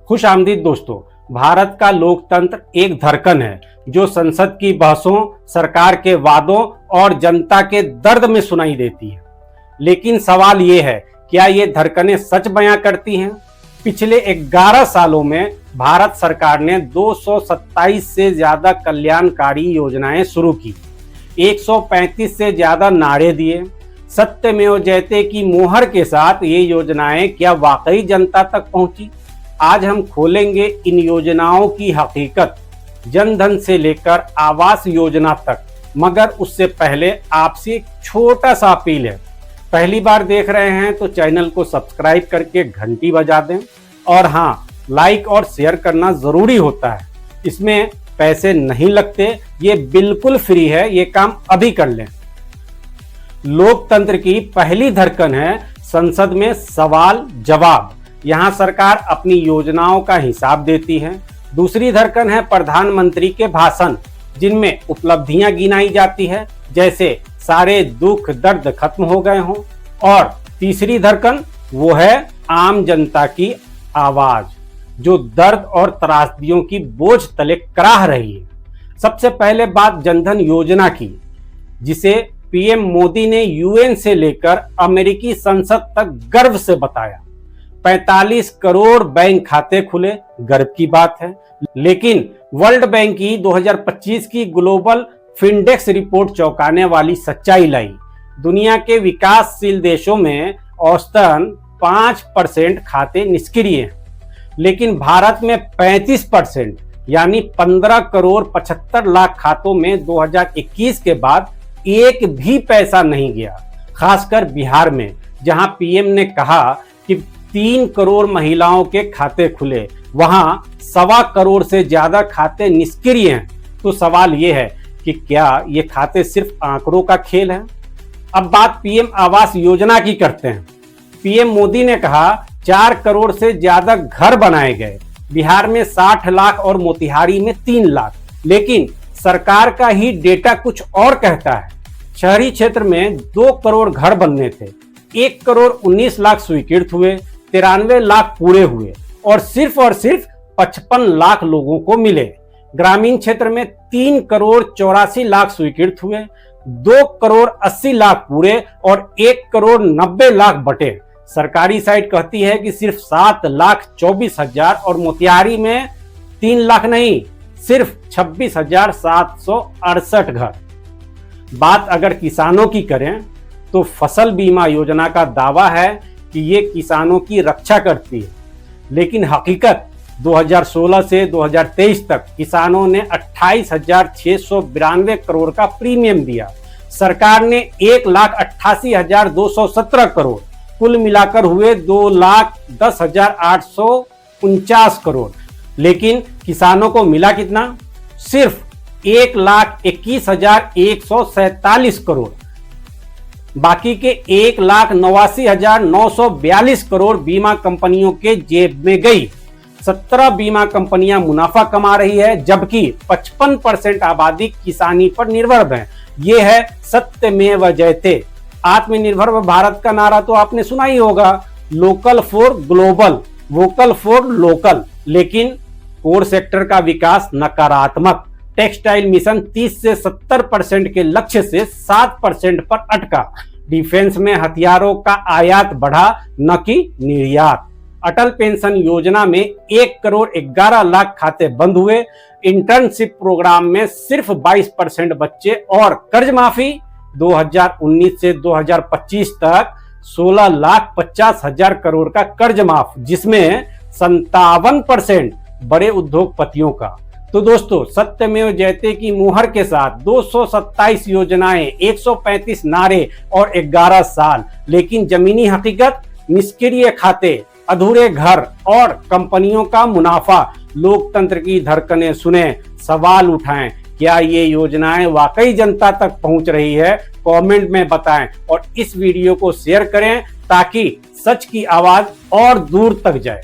खुश आमदीद दोस्तों। भारत का लोकतंत्र एक धड़कन है जो संसद की बहसों, सरकार के वादों और जनता के दर्द में सुनाई देती है। लेकिन सवाल ये है, क्या ये धड़कनें सच बयां करती हैं? पिछले 11 सालों में भारत सरकार ने 227 से ज्यादा कल्याणकारी योजनाएं शुरू की, 135 से ज्यादा नारे दिए। सत्यमेव जयते की मोहर के साथ ये योजनाएं क्या वाकई जनता तक पहुंची? आज हम खोलेंगे इन योजनाओं की हकीकत, जन धन से लेकर आवास योजना तक। मगर उससे पहले आपसे एक छोटा सा अपील है। पहली बार देख रहे हैं तो चैनल को सब्सक्राइब करके घंटी बजा दें, और हाँ, लाइक और शेयर करना जरूरी होता है। इसमें पैसे नहीं लगते, ये बिल्कुल फ्री है, ये काम अभी कर लें। लोकतंत्र की पहली धड़कन है संसद में सवाल जवाब। यहां सरकार अपनी योजनाओं का हिसाब देती है। दूसरी धड़कन है प्रधानमंत्री के भाषण, जिनमें उपलब्धियां गिनाई जाती है, जैसे सारे दुख दर्द खत्म हो गए हों। और तीसरी धड़कन वो है आम जनता की आवाज, जो दर्द और त्रासदियों की बोझ तले कराह रही है। सबसे पहले बात जनधन योजना की, जिसे पीएम मोदी ने यूएन से लेकर अमेरिकी संसद तक गर्व से बताया। 45 करोड़ बैंक खाते खुले, गर्व की बात है। लेकिन वर्ल्ड बैंक की 2025 की ग्लोबल फिनडेक्स रिपोर्ट चौंकाने वाली सच्चाई लाई। दुनिया के विकासशील देशों में औसतन 5% खाते निष्क्रिय हैं, लेकिन भारत में 35% यानी 15 करोड़ 75 लाख खातों में 2021 के बाद एक भी पैसा नहीं गया। खासकर बिहार में, जहां पीएम ने कहा कि 3 करोड़ महिलाओं के खाते खुले, वहां 1.25 करोड़ से ज्यादा खाते निष्क्रिय हैं। तो सवाल यह है कि क्या ये खाते सिर्फ आंकड़ों का खेल है? अब बात पीएम आवास योजना की करते हैं। पीएम मोदी ने कहा 4 करोड़ से ज्यादा घर बनाए गए, बिहार में 60 लाख और मोतिहारी में 3 लाख। लेकिन सरकार का ही डेटा कुछ और कहता है। शहरी क्षेत्र में 2 करोड़ घर बनने थे, 1 करोड़ 19 लाख स्वीकृत हुए, 93 लाख पूरे हुए और सिर्फ 55 लाख लोगों को मिले। ग्रामीण क्षेत्र में 3 करोड़ 84 लाख स्वीकृत हुए, 2 करोड़ 80 लाख पूरे और 1 करोड़ 90 लाख बटे। सरकारी साइट कहती है कि सिर्फ 7 लाख 24 हजार और मोतिहारी में 3 लाख नहीं, सिर्फ 26,768 घर। बात अगर किसानों की करें तो फसल बीमा योजना का दावा है कि ये किसानों की रक्षा करती है, लेकिन हकीकत 2016 से 2023 तक किसानों ने 28,692 करोड़ का प्रीमियम दिया। सरकार ने 1,88,217 करोड़, कुल मिलाकर हुए 2,10,849 करोड़। लेकिन किसानों को मिला कितना? सिर्फ 1,21,147 करोड़। बाकी के 1,89,942 करोड़ बीमा कंपनियों के जेब में गई। 17 बीमा कंपनियां मुनाफा कमा रही है, जबकि 55% आबादी किसानी पर निर्भर है। यह है सत्यमेव जयते। आत्मनिर्भर भारत का नारा तो आपने सुना ही होगा, local for global, vocal for local. लेकिन कोर सेक्टर का विकास नकारात्मक। टेक्सटाइल मिशन 30 से 70% के लक्ष्य से 7% पर अटका। डिफेंस में हथियारों का आयात बढ़ा, न कि निर्यात। अटल पेंशन योजना में 1 करोड़ 11 लाख खाते बंद हुए। इंटर्नशिप प्रोग्राम में सिर्फ 22% बच्चे। और कर्ज माफी 2019 से 2025 तक 16,50,000 करोड़ का कर्ज माफ, जिसमें 57% बड़े उद्योगपतियों का। तो दोस्तों, सत्यमेव जयते की मुहर के साथ 227 योजनाएं, 135 नारे और 11 साल। लेकिन जमीनी हकीकत, निष्क्रिय खाते, अधूरे घर और कंपनियों का मुनाफा। लोकतंत्र की धड़कनें सुने, सवाल उठाएं, क्या ये योजनाएं वाकई जनता तक पहुंच रही है? कमेंट में बताएं और इस वीडियो को शेयर करें ताकि सच की आवाज और दूर तक जाए।